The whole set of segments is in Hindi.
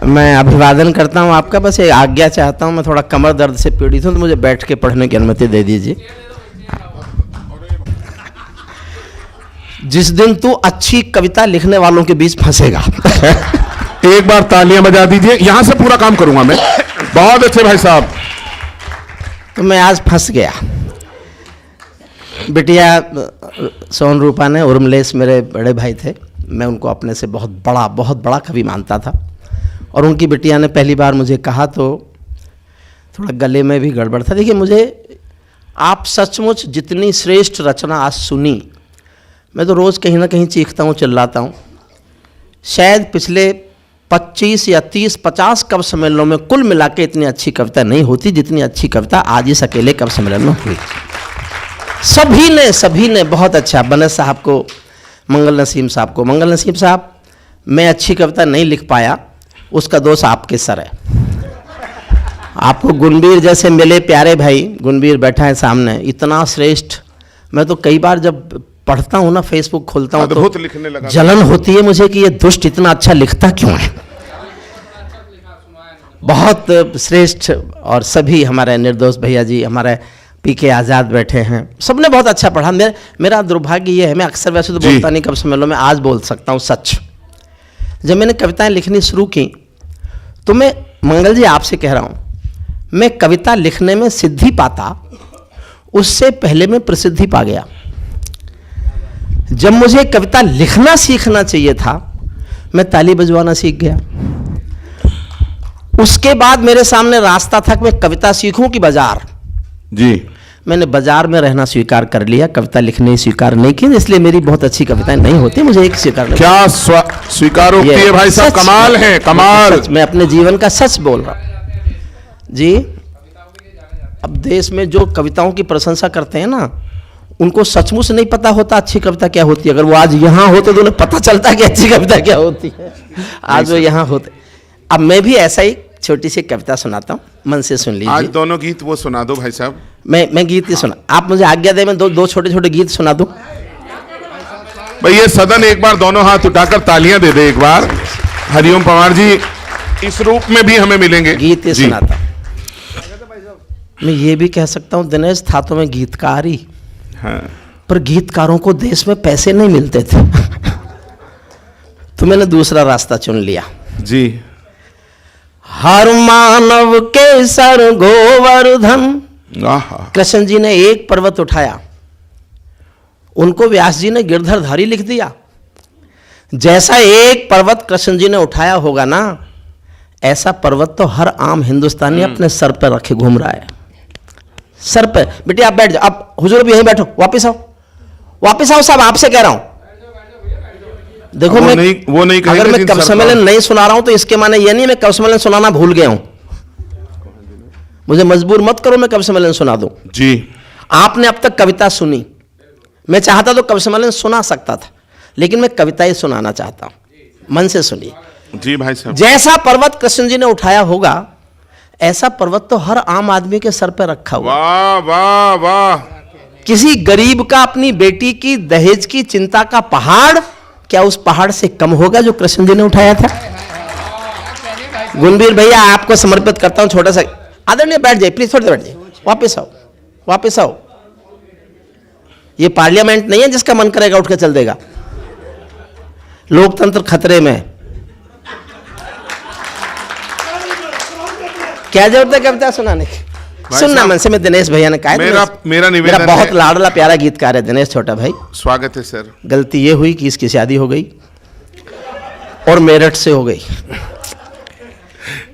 मैं अभिवादन करता हूँ आपका। बस एक आज्ञा चाहता हूँ, मैं थोड़ा कमर दर्द से पीड़ित हूँ, तो मुझे बैठ के पढ़ने की अनुमति दे दीजिए। जिस दिन तू अच्छी कविता लिखने वालों के बीच फंसेगा। एक बार तालियां बजा दीजिए, यहां से पूरा काम करूंगा मैं। बहुत अच्छे भाई साहब। तो मैं आज फंस गया। बिटिया सोन रूपा ने, उर्मलेश मेरे बड़े भाई थे, मैं उनको अपने से बहुत बड़ा कवि मानता था। और उनकी बिटिया ने पहली बार मुझे कहा तो थोड़ा गले में भी गड़बड़ था। देखिए, मुझे आप सचमुच जितनी श्रेष्ठ रचना आज सुनी, मैं तो रोज़ कहीं ना कहीं चीखता हूँ, चिल्लाता हूँ। शायद पिछले 25 या 30-50 कवि सम्मेलनों में कुल मिला के इतनी अच्छी कविता नहीं होती जितनी अच्छी कविता आज इस अकेले कवि सम्मेलन में हुई। सभी ने बहुत अच्छा। बनस साहब को, मंगल नसीम साहब को। मंगल नसीम साहब, मैं अच्छी कविता नहीं लिख पाया, उसका दोष आपके सर है। आपको गुणवीर जैसे मिले प्यारे भाई, गुणवीर बैठा है सामने, इतना श्रेष्ठ। मैं तो कई बार जब पढ़ता हूँ ना, फेसबुक खोलता हूँ तो जलन होती है मुझे कि ये दुष्ट इतना अच्छा लिखता क्यों है। बहुत श्रेष्ठ। और सभी हमारे निर्दोष भैया जी, हमारे पीके आज़ाद बैठे हैं, सबने बहुत अच्छा पढ़ा। मेरा दुर्भाग्य ये है, मैं अक्सर वैसे तो बोलता नहीं कब सम्मेलनों में, आज बोल सकता हूँ सच। जब मैंने कविताएं लिखनी शुरू की तो मैं, मंगल जी आपसे कह रहा हूँ, मैं कविता लिखने में सिद्धि पाता उससे पहले मैं प्रसिद्धि पा गया। जब मुझे कविता लिखना सीखना चाहिए था, मैं ताली बजवाना सीख गया। उसके बाद मेरे सामने रास्ता था कि मैं कविता सीखूं कि बाजार। जी, मैंने बाजार में रहना स्वीकार कर लिया, कविता लिखने स्वीकार नहीं की, इसलिए मेरी बहुत अच्छी कविताएं नहीं होती। मुझे एक स्वीकार नहीं। क्या स्वीकारोक्ति है भाई साहब, कमाल है, कमाल। मैं अपने जीवन का सच बोल रहा हूं जी। अब देश में जो कविताओं की प्रशंसा करते हैं ना, उनको सचमुच नहीं पता होता अच्छी कविता क्या होती है। अगर वो आज यहाँ होते तो उन्हें पता चलता कि अच्छी कविता क्या होती है। आज वो यहाँ होते। अब मैं भी ऐसा ही छोटी सी कविता सुनाता हूँ, मन से सुन लीजिए। आज दोनों गीत वो सुना दो भाई साहब। मैं गीत ही सुना, आप मुझे आज्ञा दें, मैं दो छोटे छोटे गीत सुना दूं। भाई ये सदन एक बार दोनों हाथ उठाकर तालियां दे दे एक बार। हरिओम पवार जी इस रूप में भी हमें मिलेंगे। गीत ही सुनाता। मैं ये भी कह सकता हूँ, दिनेश था तो मैं गीतकार ही, हाँ। पर गीतकारों को देश में पैसे नहीं मिलते थे। तो मैंने दूसरा रास्ता चुन लिया जी। हर मानव के सर गोवर्धन। कृष्ण जी ने एक पर्वत उठाया, उनको व्यास जी ने गिरधरधारी लिख दिया। जैसा एक पर्वत कृष्ण जी ने उठाया होगा ना, ऐसा पर्वत तो हर आम हिंदुस्तानी अपने सर पर रखे घूम रहा है। सर पे। बेटी आप बैठ जाओ, आप हुजूर भी यहीं बैठो, वापस आओ, वापस आओ साहब, आपसे कह रहा हूं। देखो मैं वो नहीं अगर मैं कवि सम्मेलन नहीं सुना रहा हूं तो इसके माने ये नहीं मैं कवि सम्मेलन सुनाना भूल गया हूं। मुझे मजबूर मत करो मैं कवि सम्मेलन सुना दूं जी। आपने अब तक कविता सुनी, मैं चाहता तो कवि सम्मेलन सुना सकता था, लेकिन मैं कविता ही सुनाना चाहता हूं। मन से सुनिए जी भाई साहब। जैसा पर्वत कृष्ण जी ने उठाया होगा, ऐसा पर्वत तो हर आम आदमी के सर पर रखा हुआ। वाह वाह वाह। किसी गरीब का अपनी बेटी की दहेज की चिंता का पहाड़ क्या उस पहाड़ से कम होगा जो कृष्ण जी ने उठाया था। गुणवीर भैया आपको समर्पित करता हूं छोटा सा। आदरणीय बैठ जाइए प्लीज, थोड़ी देर बैठ जाइए, वापस आओ, वापस आओ। ये पार्लियामेंट नहीं है जिसका मन करेगा उठ के चल देगा। लोकतंत्र खतरे में। क्या जरूरत है कविता सुनाने की? सुनना मन से। मैं दिनेश भैया ने कहा, मेरा निवेदन बहुत लाडला प्यारा गीतकार है दिनेश छोटा भाई। स्वागत है सर। गलती ये हुई कि इसकी शादी हो गई और मेरठ से हो गई।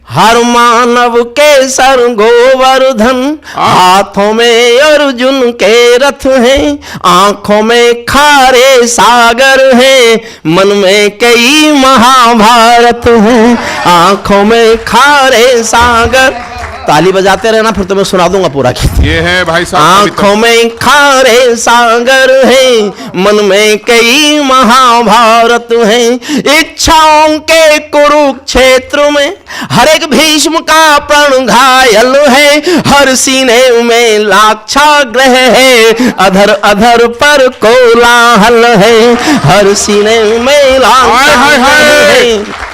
हर मानव के सर गोवर्धन, हाथों में अर्जुन के रथ हैं, आंखों में खारे सागर हैं, मन में कई महाभारत हैं, आंखों में खारे सागर। ताली बजाते रहना फिर तो मैं सुना दूंगा पूरा गीत। ये है भाई साहब। आंखों में खारे सागर हैं, मन में कई महाभारत हैं, इच्छाओं के कुरुक्षेत्र में हर एक भीष्म का प्रण घायल है, हर सीने में लाक्षाग्रह है, अधर अधर पर कोलाहल है, हर सीने में लाक्षाग्रह है।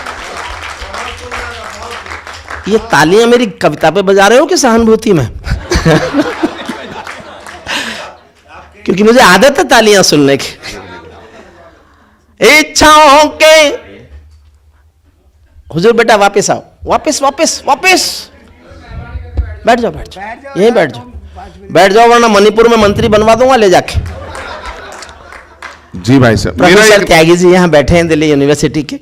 ये तालियां मेरी कविता पे बजा रहे हो कि सहानुभूति में? क्योंकि मुझे आदत है तालियां सुनने की। इच्छाओं के हुजूर बेटा वापस आओ, वापस वापस वापस। बैठ जाओ बैठ जाओ, यहीं बैठ जाओ, बैठ जाओ, वरना मणिपुर में मंत्री बनवा दूंगा ले जाके। जी भाई साहब, प्रोफेसर त्यागी जी यहाँ बैठे हैं दिल्ली यूनिवर्सिटी के।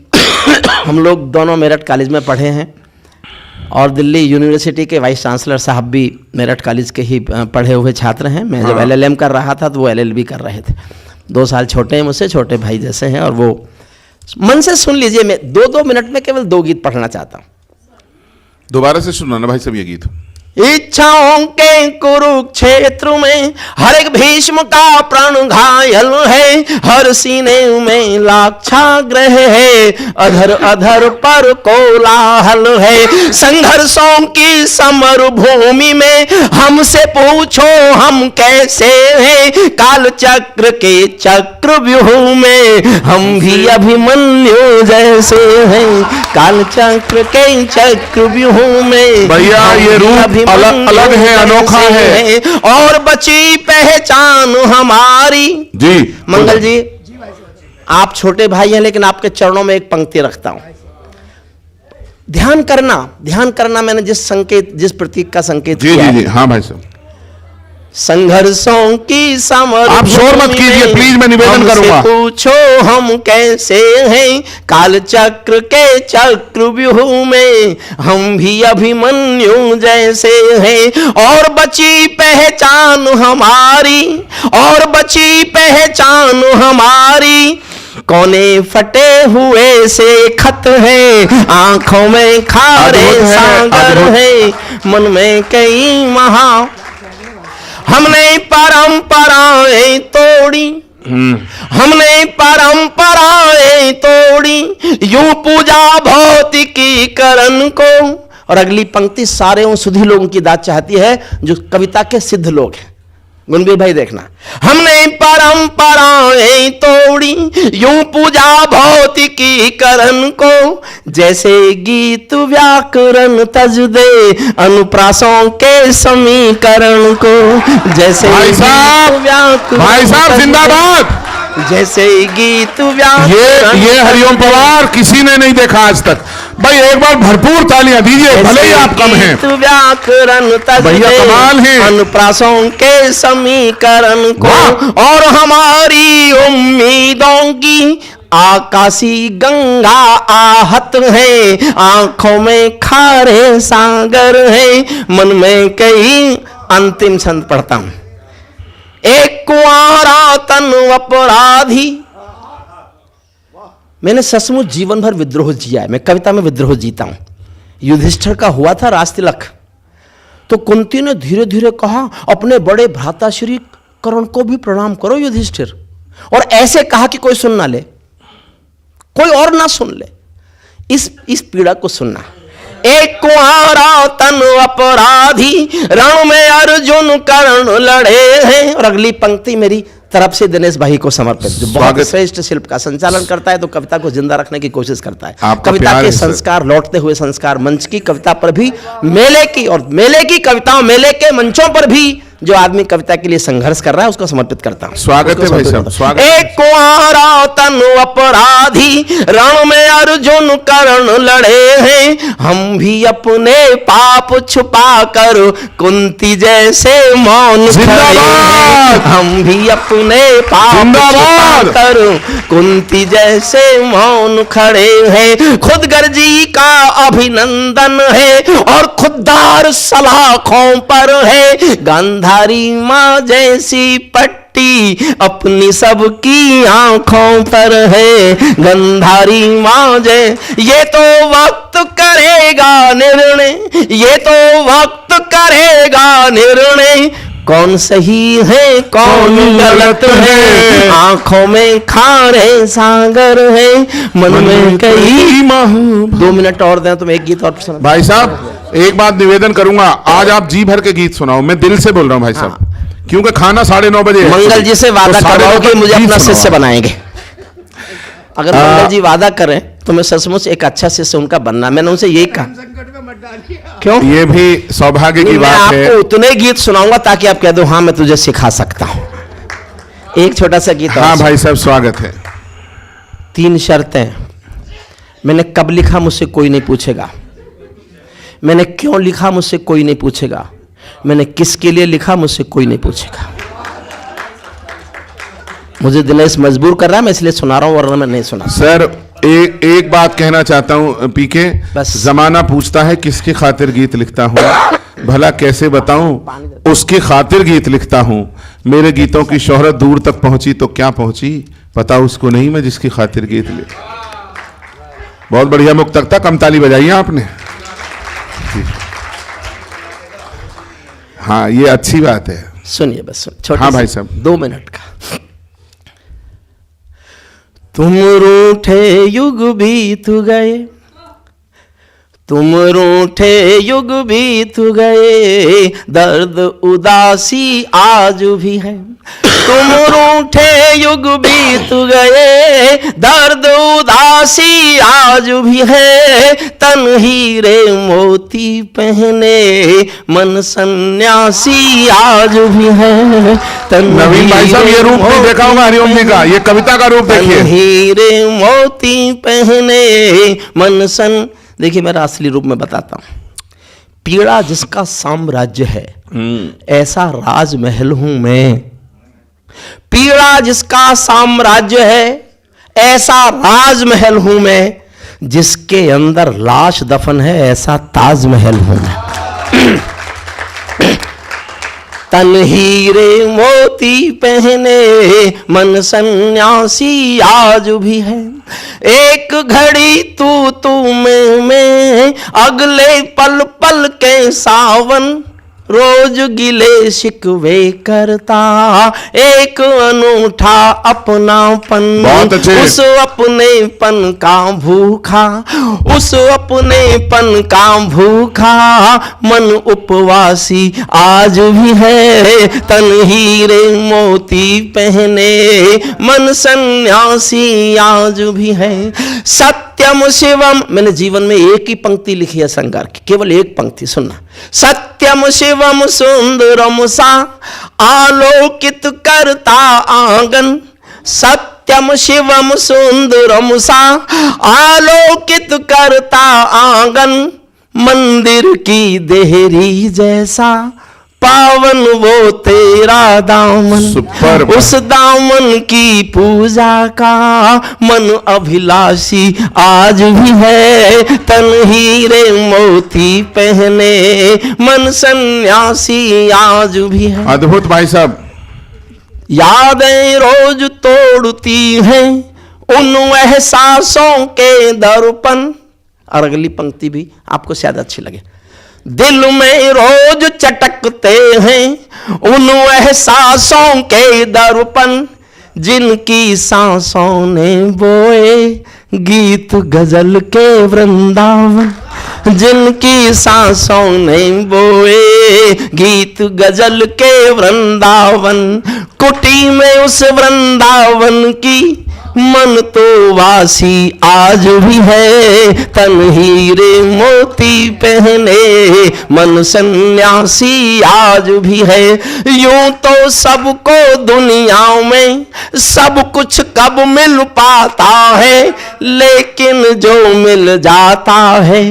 हम लोग दोनों मेरठ कॉलेज में पढ़े हैं और दिल्ली यूनिवर्सिटी के वाइस चांसलर साहब भी मेरठ कॉलेज के ही पढ़े हुए छात्र हैं। मैं जब LLM कर रहा था तो वो LLB कर रहे थे। 2 साल छोटे हैं मुझसे, छोटे भाई जैसे हैं। और वो मन से सुन लीजिए, मैं 2-2 मिनट में केवल 2 गीत पढ़ना चाहता हूँ। दोबारा से सुनाना भाई साहब ये गीत। इच्छाओं के कुरुक्षेत्र में हर एक भीष्म का प्राण घायल है, हर सीने में लाक्षाग्रह है, अधर अधर पर कोलाहल है। संघर्षों की समर भूमि में हमसे पूछो हम कैसे हैं, काल चक्र के चक्र व्यूह में हम भी अभिमन्यु जैसे हैं, काल चक्र के चक्र व्यूह में। भैया ये रूप अलग है, अनोखा है। और बची पहचान हमारी। जी मंगल जी, आप छोटे भाई हैं लेकिन आपके चरणों में एक पंक्ति रखता हूं। ध्यान करना मैंने जिस प्रतीक का संकेत किया है। जी हाँ भाई साहब। संघर्षों की समर, आप शोर मत कीजिए प्लीज, मैं निवेदन करूंगा। पूछो हम कैसे हैं, काल चक्र के चक्र व्यूह में हम भी अभिमन्यु जैसे हैं। और बची पहचान हमारी, और बची पहचान हमारी, कोने फटे हुए से खत है, आंखों में खारे सागर है, मन में कई महा। हमने परंपराएं तोड़ी, हमने परंपराएं तोड़ी, यूं पूजा भौतिकीकरण को। और अगली पंक्ति सारे उन सुधी लोगों की दाद चाहती है जो कविता के सिद्ध लोग हैं। गुणवीर भाई देखना, हमने परंपराएं तोड़ी, यूं पूजा भौतिकीकरण को, जैसे गीत व्याकरण तज दे अनुप्रासों के समीकरण को, जैसे भाई साहब जिंदाबाद। जैसे गीत व्याकरण। ये हरिओम पवार किसी ने नहीं देखा आज तक। भाई एक बार भरपूर तालियां दीजिए, भले ही आप कम हैं। व्याकरण भैया कमाल है। अनुप्रासों के समीकरण को, और हमारी उम्मीदों की आकाशी गंगा आहत है, आंखों में खारे सागर है, मन में कई। अंतिम छंद पढ़ता हूं। एक कुआरा तन अपराधी। मैंने सचमुच जीवन भर विद्रोह जिया है, मैं कविता में विद्रोह जीता हूं। युधिष्ठिर का हुआ था राजतिलक, तो कुंती ने धीरे धीरे कहा अपने बड़े भ्राता श्री कर्ण को भी प्रणाम करो युधिष्ठिर, और ऐसे कहा कि कोई सुन ना ले, कोई और ना सुन ले, इस पीड़ा को सुनना। एक कुआरा तन अपराधी, रण में अर्जुन कर्ण लड़े हैं। और अगली पंक्ति मेरी तरफ से दिनेश भाई को समर्पित, जो बहुत श्रेष्ठ शिल्प का संचालन करता है, तो कविता को जिंदा रखने की कोशिश करता है। कविता के संस्कार, लौटते हुए संस्कार मंच की कविता पर भी, मेले की और मेले की कविताओं, मेले के मंचों पर भी जो आदमी कविता के लिए संघर्ष कर रहा है उसको समर्पित करता हूं। स्वागत है भाई साहब, स्वागत। एक कुआरा तनु अपराधी, रण में अर्जुन कर्ण लड़े हैं, हम भी अपने पाप छुपा कर कुंती जैसे मौन खड़े हैं, हम भी अपने पाप छुपा कर कुंती जैसे मौन खड़े हैं। खुद गर्जी का अभिनंदन है और खुददार सलाखों पर है, गंधारी माँ जैसी पट्टी अपनी सबकी आंखों पर है, गंधारी माँ ये तो वक्त करेगा निर्णय, ये तो वक्त करेगा निर्णय, कौन सही है कौन गलत है, आंखों में खारे सागर है, मन में कई। 2 मिनट और दें तो मैं एक गीत और सुना। भाई साहब एक बात निवेदन करूंगा, आज आप जी भर के गीत सुनाओ, मैं दिल से बोल रहा हूं भाई साहब, क्योंकि खाना 9:30 बजे। मंगल जी से वादा करवाओ कि मुझे अपना शिष्य बनाएंगे। अगर मंगल जी वादा करें तो मैं सचमुच एक अच्छा शिष्य उनका बनना। मैंने उनसे यही कहा। क्यों? ये भी सौभाग्य की मैं बात है। आपको उतने गीत सुनाऊंगा ताकि आप कह दो हाँ मैं तुझे सिखा सकता हूं। एक छोटा सा गीत। हाँ भाई साहब स्वागत है। 3 शर्तें। मैंने कब लिखा मुझसे कोई नहीं पूछेगा, मैंने क्यों लिखा मुझसे कोई नहीं पूछेगा, मैंने किसके लिए लिखा मुझसे कोई नहीं पूछेगा। मुझे दिनेश मजबूर कर रहा है, मैं इसलिए सुना रहा हूं वरना मैं नहीं सुना। सर एक बात कहना चाहता हूं पीके, बस। जमाना पूछता है किसकी खातिर गीत लिखता हूं, भला कैसे बताऊं उसकी खातिर गीत लिखता हूं। मेरे गीतों की शोहरत दूर तक पहुंची तो क्या पहुंची, पता उसको नहीं मैं जिसकी खातिर गीत लिख। बहुत बढ़िया मुक्तकता, कम ताली बजाइए आपने। हाँ ये अच्छी बात है। सुनिए बस छोटा। हाँ भाई साहब 2 मिनट का। तुम रूठे युग बीत गए, तुम रूठे युग बीत गए, दर्द उदासी आज भी है। तुम रूठे युग बीत गए, दर्द उदासी आज भी है। तन हीरे मोती पहने मन सन्यासी आज भी है। नवीन भाई साहब ये रूप नहीं देखा होगा हरिओम जी का, ये कविता का रूप देखिए। हीरे मोती पहने मन सन। देखिए मेरा असली रूप में बताता हूं। पीड़ा जिसका साम्राज्य है ऐसा राजमहल हूं मैं। पीड़ा जिसका साम्राज्य है ऐसा राजमहल हूं मैं। जिसके अंदर लाश दफन है ऐसा ताजमहल हूं मैं। तन हीरे मोती पहने मन सन्यासी आज भी है। एक घड़ी तू मैं अगले पल पल के सावन, रोज गिले शिकवे करता एक अनूठा अपनापन। बहुत अच्छे। उस अपनेपन का भूखा, उस अपनेपन का भूखा मन उपवासी आज भी है। तन हीरे मोती पहने मन सन्यासी आज भी है। सत्यम शिवम। मैंने जीवन में एक ही पंक्ति लिखी है श्रृंगार की, केवल एक पंक्ति सुनना। सत्यम शिवम सुंदरम सा आलोकित करता आंगन। सत्यम शिवम सुंदरम सा आलोकित करता आंगन। मंदिर की देहरी जैसा पावन वो तेरा दामन। सुपर। उस दामन की पूजा का मन अभिलाषी आज भी है। तन हीरे मोती पहने मन सन्यासी आज भी है। अद्भुत भाई साहब। यादें रोज तोड़ती हैं उन एहसासों के दर्पण। और अगली पंक्ति भी आपको शायद अच्छी लगे। दिल में रोज चटकते हैं उन एहसासों के दर्पण। जिनकी सांसों ने बोए गीत गजल के वृंदावन। जिनकी सांसों ने बोए गीत गजल के वृंदावन। कुटी में उस वृंदावन की मन तो वासी आज भी है। तन हीरे मोती पहने मन सन्यासी आज भी है। यूं तो सबको दुनिया में सब कुछ कब मिल पाता है, लेकिन जो मिल जाता है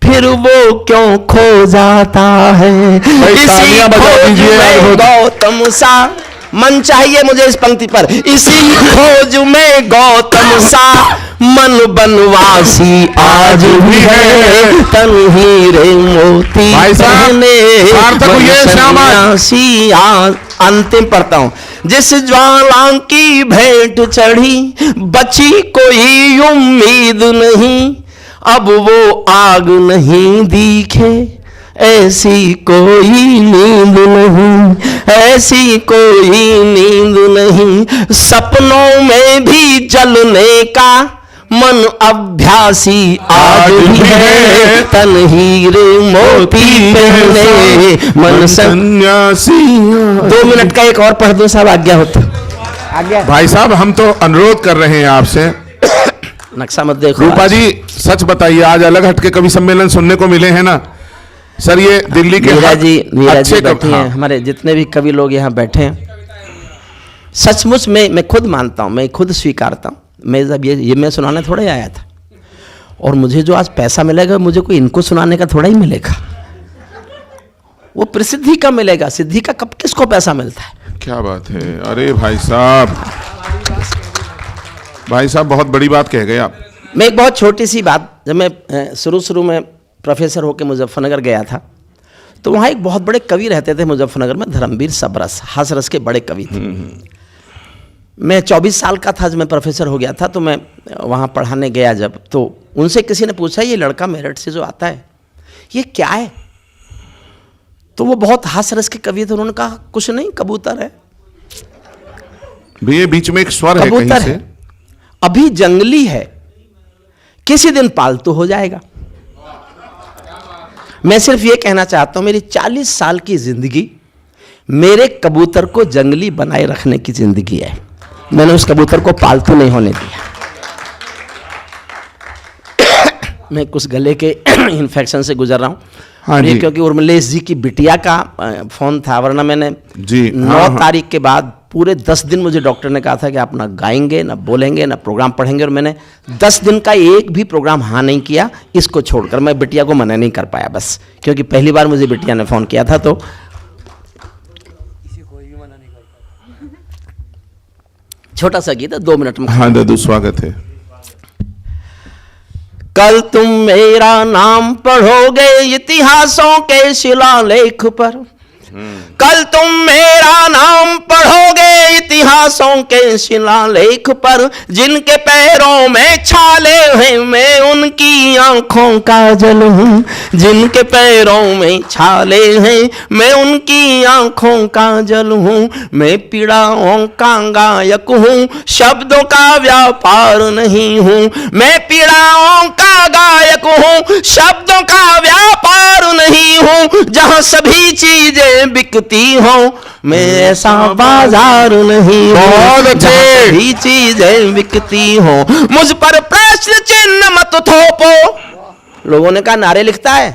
फिर वो क्यों खो जाता है। इसी खोज में गौतम सा मन चाहिए मुझे इस पंक्ति पर। इसी खोज में गौतम सा मन बनवासी आज भी है। तन हीरे मोती पहने सन्यासी आज। अंतिम पढ़ता हूं। जिस ज्वाला की भेंट चढ़ी बची कोई उम्मीद नहीं, अब वो आग नहीं दिखे ऐसी कोई नींद नहीं, ऐसी कोई नींद नहीं। सपनों में भी जलने का मन अभ्यासी आज भी है। तन हीरे मोती पहने मन सन्यासी। 2 मिनट का एक और पढ़ दो साहब, आज्ञा होता। आज्ञा भाई साहब हम तो अनुरोध कर रहे हैं आपसे, नक्शा मत देखो। रूपा जी सच बताइए, आज अलग हटके कवि सम्मेलन सुनने को मिले हैं ना सर? ये दिल्ली के मीरा जी अच्छे बैठी हैं, हमारे जितने भी कवि लोग यहाँ बैठे हैं, सचमुच मैं खुद मानता हूँ, मैं खुद स्वीकारता हूँ, मैं जब ये मैं सुनाने थोड़ा ही आया था, और मुझे जो आज पैसा मिलेगा मुझे कोई इनको सुनाने का थोड़ा ही मिलेगा, वो प्रसिद्धि का मिलेगा। सिद्धि का कब किसको पैसा मिलता है? क्या बात है, अरे भाई साहब बहुत बड़ी बात कह गए आप। मैं एक बहुत छोटी सी बात, जब मैं शुरू में प्रोफेसर होकर मुजफ्फरनगर गया था, तो वहाँ एक बहुत बड़े कवि रहते थे मुजफ्फरनगर में, धर्मवीर सबरस, हास रस के बड़े कवि थे। मैं 24 साल का था जब मैं प्रोफेसर हो गया था, तो मैं वहाँ पढ़ाने गया जब, तो उनसे किसी ने पूछा ये लड़का मेरठ से जो आता है ये क्या है? तो वो बहुत हास रस के कवि थे, उन्होंने कहा कुछ नहीं, कबूतर है। भैया बीच में एक स्वर है कहीं से, अभी जंगली है, किसी दिन पालतू हो जाएगा। मैं सिर्फ ये कहना चाहता हूं, मेरी 40 साल की जिंदगी मेरे कबूतर को जंगली बनाए रखने की जिंदगी है। मैंने उस कबूतर को पालतू नहीं होने दिया। मैं कुछ गले के इन्फेक्शन से गुजर रहा हूं। हाँ जी। क्योंकि उर्मिलेश जी की बिटिया का फोन था, वरना मैंने जी 9 तारीख के बाद पूरे 10 दिन मुझे डॉक्टर ने कहा था कि आप ना गाएंगे, ना बोलेंगे, ना प्रोग्राम पढ़ेंगे, और मैंने 10 दिन का एक भी प्रोग्राम हाँ नहीं किया, इसको छोड़कर। मैं बिटिया को मना नहीं कर पाया बस, क्योंकि पहली बार मुझे बिटिया ने फ़ोन किया था। तो छोटा सा गीत है, 2 मिनट में। हाँ दादू स्वागत है। कल तुम मेरा नाम पढ़ोगे इतिहासों के शिलालेख पर, कल तुम मेरा नाम पढ़ोगे इतिहासों के शिलालेख पर, जिनके पैरों में छाले हैं मैं उनकी आंखों का जल हूँ, जिनके पैरों में छाले हैं मैं उनकी आंखों का जल हूँ। मैं पीड़ाओं का गायक हूँ, शब्दों का व्यापार नहीं हूँ। मैं पीड़ाओं का गायक हूँ, शब्दों का व्यापार नहीं हूँ। जहाँ सभी चीजें बिकती हो मैं ऐसा बाजार नहीं हूँ, जहाँ सभी चीजें बिकती हो। मुझ पर प्रश्न चिन्ह मत थोपो। लोगों ने कहा नारे लिखता है,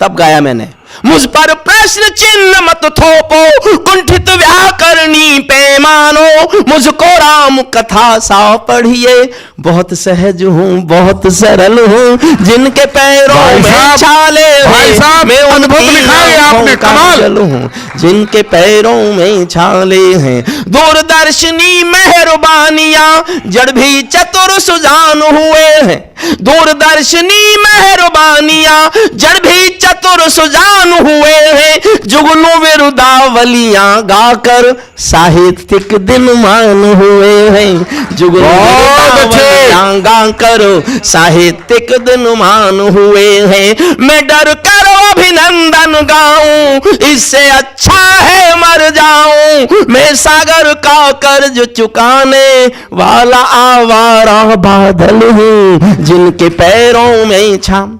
तब गाया मैंने। मुझ पर प्रश्न चिन्ह मत थोपो, कुंठित व्याकरणी पैमानो। मुझको राम कथा सा पढ़िए, बहुत सहज हूँ, बहुत सरल हूँ। जिनके पैरों में छाले हैं मैं उनकी आंखों का जल हूँ, जिनके पैरों में छाले हैं। दूरदर्शनी मेहरबानियां जड़ भी चतुर सुजान हुए हैं। दूरदर्शनी मेहरबानियां जड़ भी चतुर सुजान हुए हैं। जुगनू विरुदावलियां गाकर साहित्यिक दिन मान हुए हैं। जुगनू विरुदावलियां गाकर साहित्यिक दिन मान हुए हैं। मैं डर कर अभिनंदन गाऊं, इससे अच्छा है मर जाऊं। मैं सागर का कर्ज चुकाने वाला आवारा बादल हूं, जिनके पैरों में छाम।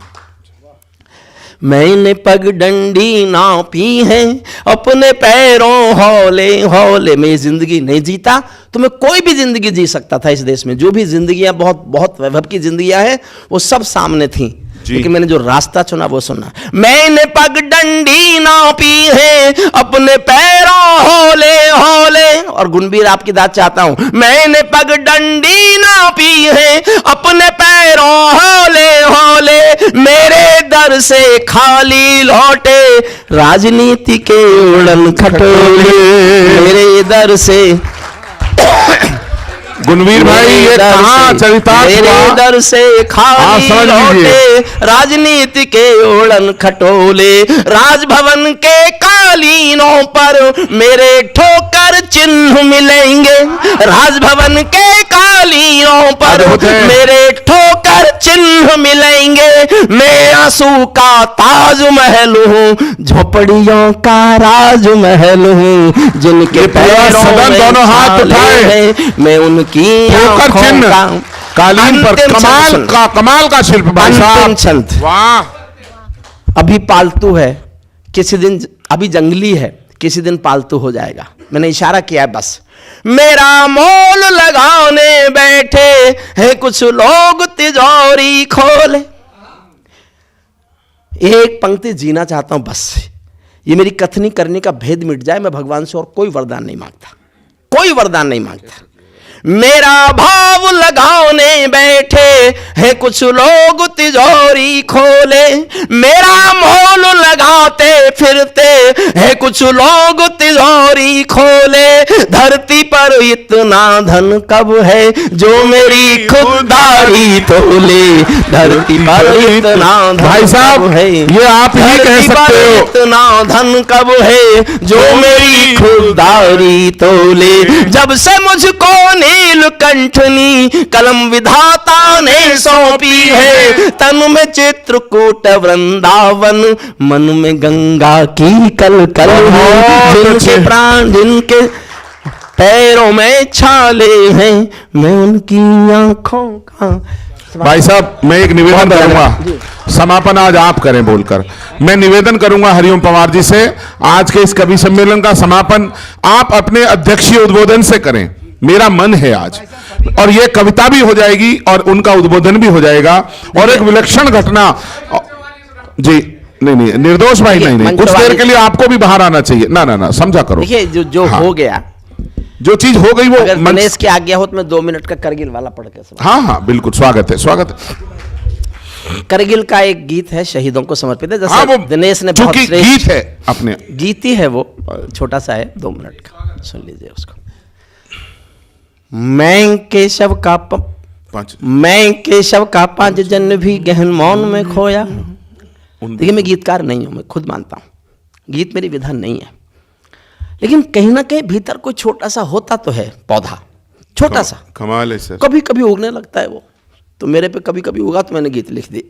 मैंने पगडंडी नापी है अपने पैरों हौले हौले। मैं जिंदगी नहीं जीता तो मैं कोई भी जिंदगी जी सकता था इस देश में। जो भी जिंदगियां बहुत बहुत वैभव की जिंदगियां हैं वो सब सामने थी, लेकिन मैंने जो रास्ता चुना वो सुना। मैंने पगडंडी नापी है अपने पैरों हौले हौले। और गुणबीर आपकी दाद चाहता हूं। मैंने पगडंडी नापी है अपने पैरों हौले हौले। मेरे दर से खाली लौटे राजनीति के उड़न खटोले। मेरे दर से गुणवीर भाई ये कहाँ चरितार्थ हुआ? मेरे दर से खाली लौटे राजनीति के उड़न खटोले। राजभवन के कालीनों पर मेरे ठोकर चिन्ह मिलेंगे। राजभवन के कालीनों पर मेरे ठोकर चिन्ह मिलेंगे। मैं आंसू का ताजमहल हूँ, झोपड़ियों का राजमहल हूँ। जिनके पैरों में दोनों हाथ उठाए मैं उनकी चिन्ह कालीन पर कमाल का शिल्प भाई साहब। वाह। अभी पालतू है, किसी दिन अभी जंगली है, किसी दिन पालतू हो जाएगा। मैंने इशारा किया है बस। मेरा मोल लगाने बैठे हैं कुछ लोग तिजोरी खोले। एक पंक्ति जीना चाहता हूं बस, ये मेरी कथनी करने का भेद मिट जाए। मैं भगवान से और कोई वरदान नहीं मांगता, कोई वरदान नहीं मांगता। मेरा भाव लगाने बैठे हैं कुछ लोग तिजोरी खोले, मेरा मोल लगाते फिरते हैं कुछ लोग तिजोरी खोले। धरती पर इतना धन कब है जो मेरी खुददारी तोले, धरती पर इतना धन भाई साहब है, ये आप ही कह सकते हो। इतना धन कब है जो मेरी खुददारी तोले। जब से मुझको नीलकंठनी कलम विधाता ने सौंपी है, तन में चित्रकूट वृंदावन, मन में गंगा की कल कल है। जिनके प्राण जिनके पैरों में छाले हैं, मैं उनकी आंखों का। भाई साहब मैं एक निवेदन करूंगा, समापन आज आप करें बोलकर। मैं निवेदन करूंगा हरिओम पवार जी से, आज के इस कवि सम्मेलन का समापन आप अपने अध्यक्षीय उद्बोधन से करें। मेरा मन है आज, और ये कविता भी हो जाएगी और उनका उद्बोधन भी हो जाएगा। और एक विलक्षण घटना जी, नहीं निर्दोष भाई, नहीं कुछ देर के लिए आपको भी बाहर आना चाहिए। ना समझा करो। देखिए जो हाँ, हो गया, जो चीज हो गई वो दिनेश की आज्ञा हो तो मैं 2 मिनट का करगिल वाला पढ़ के सुना। हाँ बिल्कुल, स्वागत है। करगिल का एक गीत है, शहीदों को समर्पित है। जैसे वो दिनेश ने बहुत गीत है अपने, गीत ही है वो, छोटा सा है 2 मिनट का, सुन लीजिए उसको। मैं केशव का 5 जन्म भी गहन मौन में खोया। देखिए मैं गीतकार नहीं हूं, मैं खुद मानता हूं गीत मेरी विधा नहीं है, लेकिन कहीं ना कहीं भीतर कोई छोटा सा होता तो है पौधा, छोटा सा, कमाल है सर। कभी कभी उगने लगता है वो, तो मेरे पे कभी कभी उगा तो मैंने गीत लिख दी।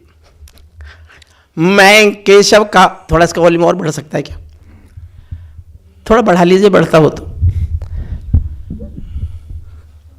मैं केशव का, थोड़ा इसका वॉल्यूम और बढ़ सकता है क्या? थोड़ा बढ़ा लीजिए, बढ़ता हो तो।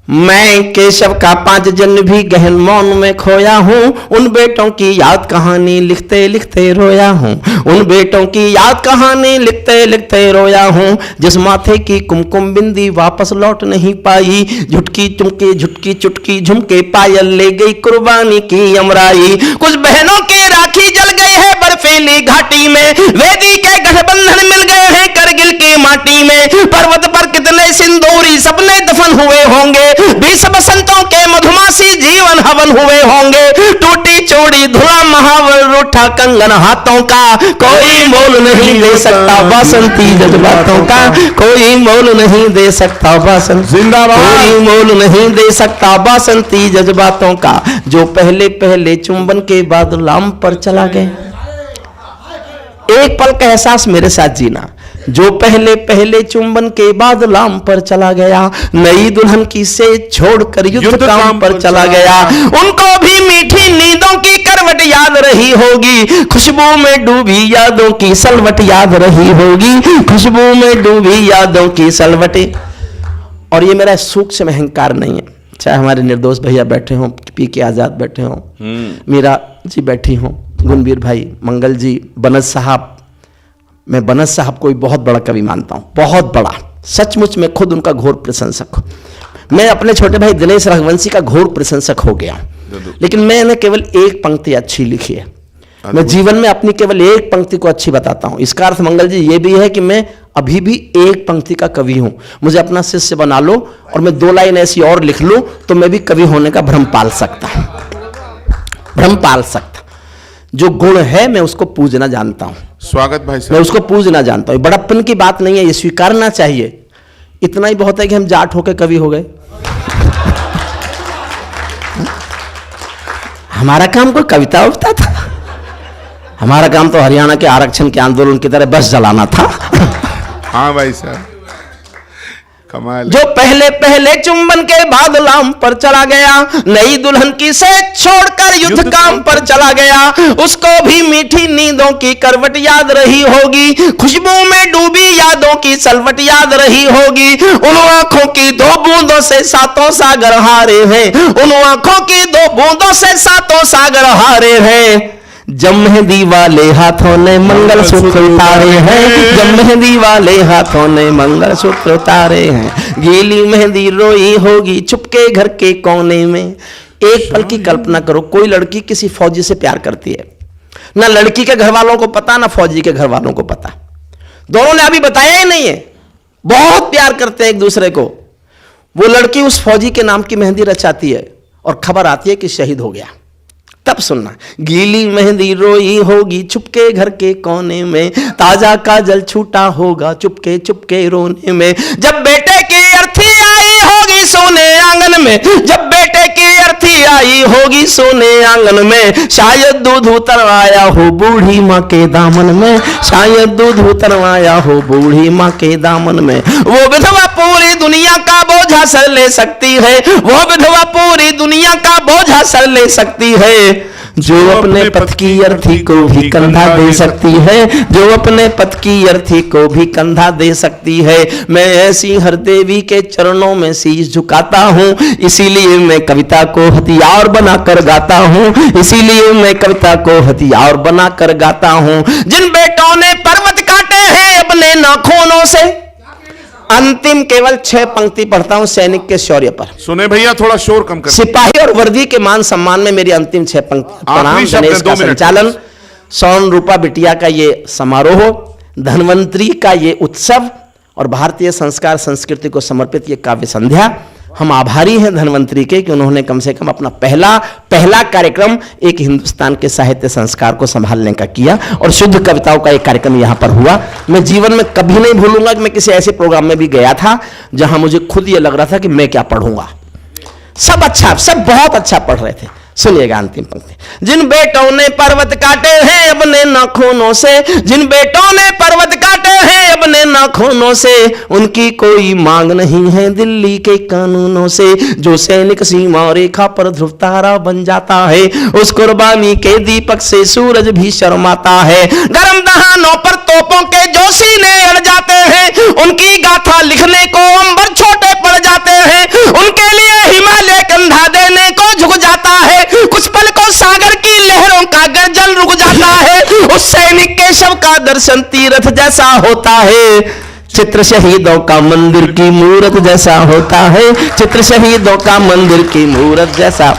मैं केशव का 5 जन्म भी गहन मौन में खोया हूँ, उन बेटों की याद कहानी लिखते लिखते रोया हूँ, उन बेटों की याद कहानी लिखते लिखते रोया हूँ, जिस माथे की कुमकुम बिंदी वापस लौट नहीं पाई, झुटकी चुमके झुटकी चुटकी झुमके पायल ले गई कुर्बानी की अमराई। कुछ बहनों के राखी जल गई है बर्फीली घाटी में, वेदी के गठबंधन मिल गए हैं करगिल की माटी में, पर्वत पर कितने सिंदूरी सपने दफन हुए होंगे, 20 बसंतों के मधुमासी जीवन हवन हुए होंगे, टूटी चूड़ी धुआ महावर रूठा कंगन हाथों का, कोई मोल नहीं दे सकता बसंती जज्बातों का, कोई मोल नहीं दे सकता बसंती, जिंदाबाद, कोई मोल नहीं दे सकता बसंती जज्बातों का, जो पहले पहले चुंबन के बाद लाम पर चला गया। एक पल का एहसास मेरे साथ जीना, जो पहले पहले चुंबन के बाद लाम पर चला गया, नई दुल्हन की से छोड़कर युद्ध काम पर चला गया, उनको भी मीठी नींदों की करवट याद रही होगी, खुशबू में डूबी यादों की सलवट याद रही होगी, खुशबू में डूबी यादों की सलवट। और ये मेरा सूक्ष्म अहंकार नहीं है, चाहे हमारे निर्दोष भैया बैठे हों, पी के आजाद बैठे हों, मीरा जी बैठी हों, गुणवीर भाई, मंगल जी, बनस साहब। मैं बनस साहब को बहुत बड़ा कवि मानता हूं, बहुत बड़ा, सचमुच में खुद उनका घोर प्रशंसक हूं। मैं अपने छोटे भाई दिनेश रघुवंशी का घोर प्रशंसक हो गया, लेकिन मैंने केवल एक पंक्ति अच्छी लिखी है। मैं जीवन में अपनी केवल एक पंक्ति को अच्छी बताता हूं। इसका अर्थ मंगल जी ये भी है कि मैं अभी भी एक पंक्ति का कवि हूं। मुझे अपना शिष्य बना लो और मैं 2 लाइन ऐसी और लिख लूं तो मैं भी कवि होने का भ्रम पाल सकता हूं, भ्रम पाल सकता। जो गुण है मैं उसको पूजना जानता हूं। स्वागत भाई साहब। मैं उसको पूजना जानता हूं, बड़प्पन की बात नहीं है, ये स्वीकारना चाहिए। इतना ही बहुत है कि हम जाट होके कवि हो गए। हमारा काम कोई कविता उठता था? हमारा काम तो हरियाणा के आरक्षण के आंदोलन की तरह बस जलाना था। हाँ भाई साहब, कमाल। जो पहले पहले चुंबन के बाद लाम पर चला गया, नई दुल्हन की से छोड़कर युद्ध काम पर चला गया, उसको भी मीठी नींदों की करवट याद रही होगी, खुशबू में डूबी यादों की सलवट याद रही होगी, उन आंखों की 2 बूंदों से 7 सागर हारे हैं, उन आंखों की 2 बूंदों से 7 सागर हारे हैं, जब मेहंदी वाले हाथों ने मंगलसूत्र उतारे हैं, जब मेहंदी वाले हाथों ने मंगलसूत्र उतारे हैं, गीली मेहंदी रोई होगी चुपके घर के कोने में। एक पल की कल्पना करो, कोई लड़की किसी फौजी से प्यार करती है, ना लड़की के घर वालों को पता, ना फौजी के घर वालों को पता, दोनों ने अभी बताया ही नहीं है, बहुत प्यार करते हैं एक दूसरे को। वो लड़की उस फौजी के नाम की मेहंदी रचाती है और खबर आती है कि शहीद हो गया। तब सुनना, गीली मेहंदी रोई होगी चुपके घर के कोने में, ताजा काजल छूटा होगा चुपके चुपके रोने में, जब बेटे की अर्थी आई होगी सोने आंगन में, जब बेटे की अर्थी आई होगी सोने आंगन में, शायद दूध उतरवाया हो बूढ़ी माँ के दामन में, शायद दूध उतरवाया हो बूढ़ी माँ के दामन में। वो विधवा पूरी दुनिया का बोझा सर ले सकती है, वो विधवा पूरी दुनिया का बोझा सर ले सकती है, जो अपने पति की अर्थी को भी कंधा दे सकती है, जो अपने पति की अर्थी को भी कंधा दे सकती है। मैं ऐसी हर देवी के चरणों में शीश झुकाता हूँ, इसीलिए मैं कविता को हथियार बनाकर गाता हूँ, इसीलिए मैं कविता को हथियार बनाकर गाता हूँ। जिन बेटों ने पर्वत काटे हैं अपने नाखूनों से, अंतिम केवल 6 पंक्ति पढ़ता हूं सैनिक के शौर्य पर। सुने भैया, थोड़ा शोर कम कर। सिपाही और वर्दी के मान सम्मान में मेरी अंतिम 6 पंक्ति। प्रणाम। गणेश का संचालन, सोन रूपा बिटिया का ये समारोह, धन्वंतरी का ये उत्सव और भारतीय संस्कार संस्कृति को समर्पित ये काव्य संध्या। हम आभारी हैं धन्वंतरी के कि उन्होंने कम से कम अपना पहला कार्यक्रम एक हिंदुस्तान के साहित्य संस्कार को संभालने का किया और शुद्ध कविताओं का एक कार्यक्रम यहां पर हुआ। मैं जीवन में कभी नहीं भूलूंगा कि मैं किसी ऐसे प्रोग्राम में भी गया था जहां मुझे खुद ये लग रहा था कि मैं क्या पढ़ूंगा। सब बहुत अच्छा पढ़ रहे थे। सुनिएगा अंतिम पंक्ति। जिन बेटों ने पर्वत काटे हैं अपने नाखूनों से, जिन बेटों ने पर्वत काटे हैं अपने नाखूनों से, उनकी कोई मांग नहीं है दिल्ली के कानूनों से। जो सैनिक सीमा रेखा पर ध्रुव तारा बन जाता है, उस कुर्बानी के दीपक से सूरज भी शर्माता है। गर्म दहानों पर तोपों के जो सीने अड़ जाते हैं, उनकी गाथा लिखने को अंबर छोटे पड़ जाते हैं। उनके लिए हिमालय कंधा देने को झुक जाता है, कुछ पल को सागर की लहरों का गर्जन रुक जाता है। उस सैनिक के शव का दर्शन तीर्थ जैसा होता है, चित्र शहीदों का मंदिर की मूरत जैसा होता है, चित्र शहीदों का मंदिर की मूरत जैसा।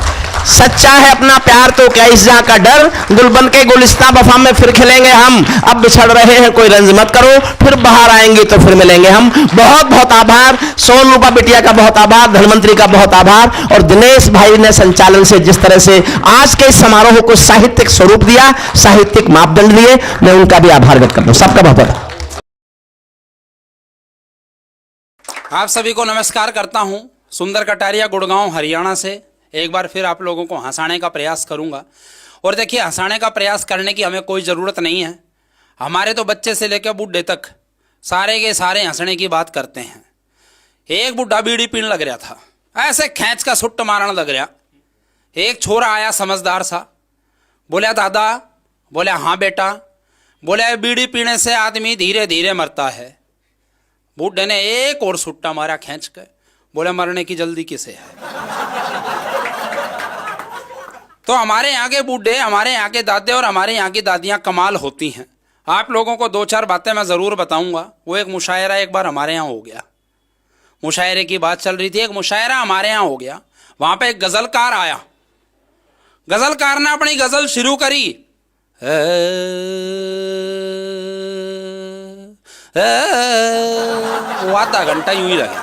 सच्चा है अपना प्यार तो क्या इस जहां का डर, गुलबन के गुलिस्तां वफा में फिर खिलेंगे हम। अब बिछड़ रहे हैं कोई रंज मत करो, फिर बाहर आएंगे तो फिर मिलेंगे हम। बहुत बहुत आभार, सोन रूपा बिटिया का बहुत आभार, धन्वंतरी का बहुत आभार और दिनेश भाई ने संचालन से जिस तरह से आज के इस समारोह को साहित्यिक स्वरूप दिया, साहित्यिक मापदंड दिए, मैं उनका भी आभार व्यक्त करता हूं। सबका बहुत बहुत आप सभी को नमस्कार करता हूं। सुंदर कटारिया, गुड़गांव, हरियाणा से एक बार फिर आप लोगों को हंसाने का प्रयास करूंगा। और देखिए, हंसाने का प्रयास करने की हमें कोई ज़रूरत नहीं है। हमारे तो बच्चे से लेकर बूढ़े तक सारे के सारे हंसने की बात करते हैं। एक बूढ़ा बीड़ी पीने लग रहा था, ऐसे खींच का सुट्ट मारने लग रहा। एक छोरा आया समझदार सा, बोला दादा, बोले हाँ बेटा, बोले बीड़ी पीने से आदमी धीरे धीरे मरता है। बूढ़े ने एक और सुट्टा मारा खींच के, बोले मरने की जल्दी किसे है। तो हमारे यहाँ के बूढ़े, हमारे यहाँ के दादे और हमारे यहाँ की दादियाँ कमाल होती हैं। आप लोगों को 2-4 बातें मैं ज़रूर बताऊंगा। वो एक मुशायरा एक बार हमारे यहाँ हो गया, मुशायरे की बात चल रही थी, एक मुशायरा हमारे यहाँ हो गया। वहाँ पे एक गज़लकार आया, गज़लकार ने अपनी गज़ल शुरू करी। वो आधा घंटा यूं ही लगा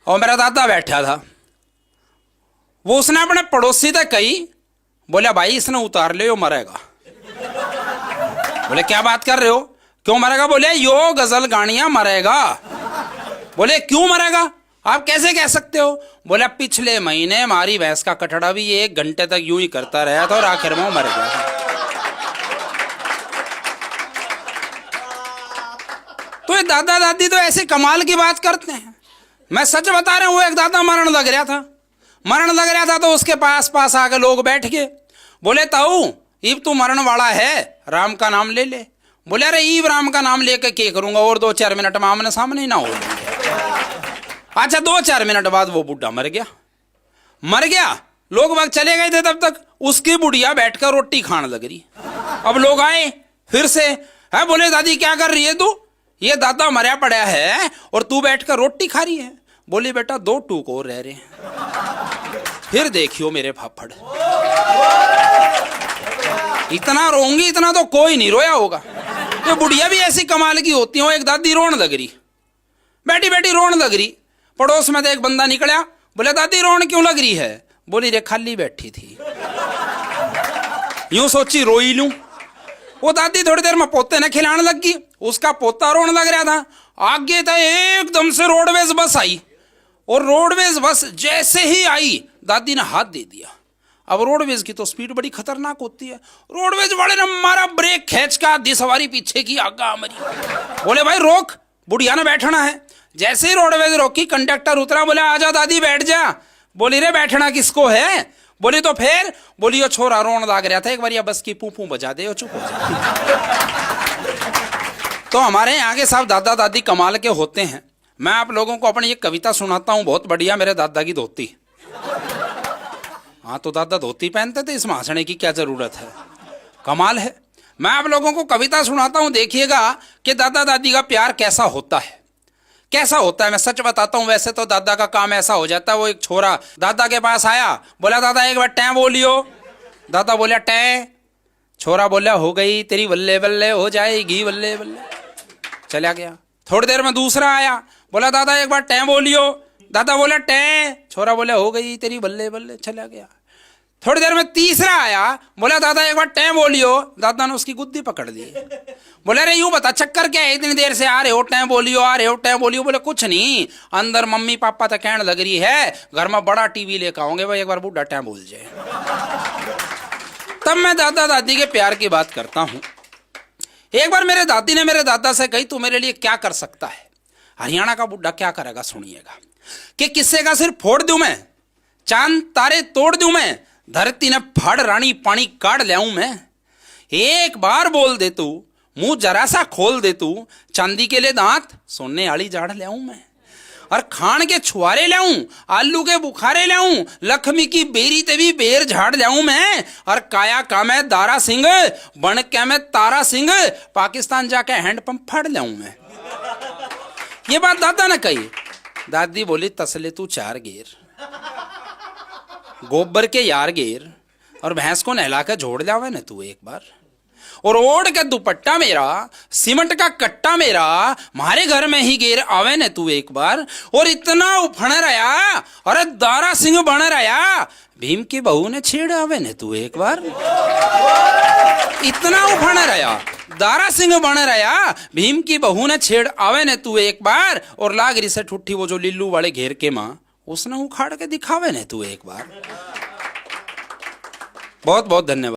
और मेरा दादा बैठा था। वो उसने अपने पड़ोसी तक कही, बोला भाई इसने उतार ले, यो मरेगा। बोले क्या बात कर रहे हो, क्यों मरेगा? बोले यो गजल गानियां मरेगा। बोले क्यों मरेगा, आप कैसे कह सकते हो? बोले पिछले महीने हमारी भैंस का कटड़ा भी 1 घंटे तक यूं ही करता रहा था और आखिर में वो मर गया। तो ये दादा दादी तो ऐसे कमाल की बात करते हैं। मैं सच बता रहा हूं, वो एक दादा मरण लग रहा था तो उसके पास आके लोग बैठ गए। बोले ताऊ ईब तू मरण वाला है, राम का नाम ले ले। बोले अरे ईब राम का नाम लेके क्या करूंगा, और 2-4 मिनट में आमने सामने ना हो। अच्छा 2-4 मिनट बाद वो बुढ़ा मर गया। लोग बाग चले गए थे तब तक। उसकी बुढ़िया बैठकर रोटी खाने लग रही। अब लोग आए फिर से, है बोले दादी क्या कर रही है तू, ये दादा मरा पड़ा है और तू बैठकर रोटी खा रही है। बोली बेटा 2 टूक और रह रहे हैं। फिर देखियो मेरे फाफड़, इतना रोंगी इतना तो कोई नहीं रोया होगा। ये बुढ़िया भी ऐसी कमाल की होती हो। एक दादी रोने लग रही, बैठी बैठी रोने लग रही। पड़ोस में तो एक बंदा निकला, बोले दादी रोने क्यों लग रही है। बोली रे खाली बैठी थी। यूं सोची रोई लूं। वो दादी थोड़ी देर में पोते ने खिलाने लग गई, उसका पोता रोने लग रहा था। आगे था एकदम से रोडवेज बस आई, और रोडवेज बस जैसे ही आई दादी ने हाथ दे दिया। अब रोडवेज की तो स्पीड बड़ी खतरनाक होती है। रोडवेज वाले ने मारा ब्रेक खींच का, आधी सवारी पीछे की, आगा मरी। बोले भाई रोक, बुढ़िया ने बैठना है। जैसे ही रोडवेज रोकी कंडक्टर उतरा, बोले आजा दादी बैठ जा। बोली रे बैठना किसको है। बोली तो फिर, बोली वो छोरा रोन लाग रहा था, एक बार या बस की पूं बजा दे, चुप हो जा। तो हमारे यहाँ के सब दादा दादी कमाल के होते हैं। मैं आप लोगों को अपनी एक कविता सुनाता हूँ, बहुत बढ़िया। मेरे दादा की धोती। हाँ तो दादा धोती पहनते थे, इसमें हंसने की क्या जरूरत है, कमाल है। मैं आप लोगों को कविता सुनाता हूँ, देखिएगा कि दादा दादी का प्यार कैसा होता है, कैसा होता है। मैं सच बताता हूँ, वैसे तो दादा का काम ऐसा हो जाता है। वो एक छोरा दादा के पास आया, बोला दादा एक बार टै बोलियो। दादा बोला टै। छोरा बोला हो गई तेरी बल्ले बल्ले, हो जाएगी बल्ले बल्ले, चला गया। थोड़ी देर में दूसरा आया, बोला दादा एक बार टै बोलियो। दादा बोला टै। छोरा बोला हो गई तेरी बल्ले बल्ले, चला गया। थोड़ी देर में तीसरा आया, बोला दादा एक बार टै बोलियो। दादा ने उसकी गुद्दी पकड़ ली। बोले अरे यूं बता चक्कर क्या है, इतनी देर से आ रहे हो टै बोलियो, आ रहे हो टै बोलियो। बोले कुछ नहीं, अंदर मम्मी पापा तो कहने लग रही है घर में बड़ा टीवी लेकर आओगे भाई, एक बार बुढ़ा टै बोल जाए। तब मैं दादा दादी के प्यार की बात करता हूं। एक बार मेरे दादी ने मेरे दादा से कही तू मेरे लिए क्या कर सकता है। हरियाणा का बुढ़ा क्या करेगा सुनिएगा। कि किस्से का सिर फोड़ दूं मैं, चांद तारे तोड़ दूं मैं, धरती ने फाड़ रानी पानी काट ले आऊं मैं। एक बार बोल दे तू, मुंह जरा सा खोल दे तू, चांदी के लिए दांत सोने वाली जाड़ ले आऊं मैं। और खान के छुआरे ले आऊं, आलू के बुखारे ले आऊं, लक्ष्मी की बेरी ते भी बेर झाड़ ले आऊं मैं। और काया का मैं दारा सिंह, बन के मैं तारा सिंह, पाकिस्तान जाके हैंडपंप फाड़ ले आऊं मैं। ये बात दादा ने कही। दादी बोली तसले तू 4 गेर, गोबर के यार गेर, और भैंस को नहला के जोड़ जावे ना तू एक बार। और ओढ़ के दुपट्टा मेरा, सीमेंट का कट्टा मेरा, मारे घर में ही गेर आवे न तू एक बार। और इतना उफण रहा, अरे दारा सिंह बन रहा, भीम की बहू ने छेड़ आवे न तू एक बार। इतना उफण रहा, दारा सिंह बन रहा, भीम की बहू ने छेड़ आवे न तू एक बार। और लागरी से ठुट्ठी वो जो लिल्लू वाले घेर के माँ, उसने उखाड़ के दिखावे न तू एक बार। बहुत बहुत धन्यवाद।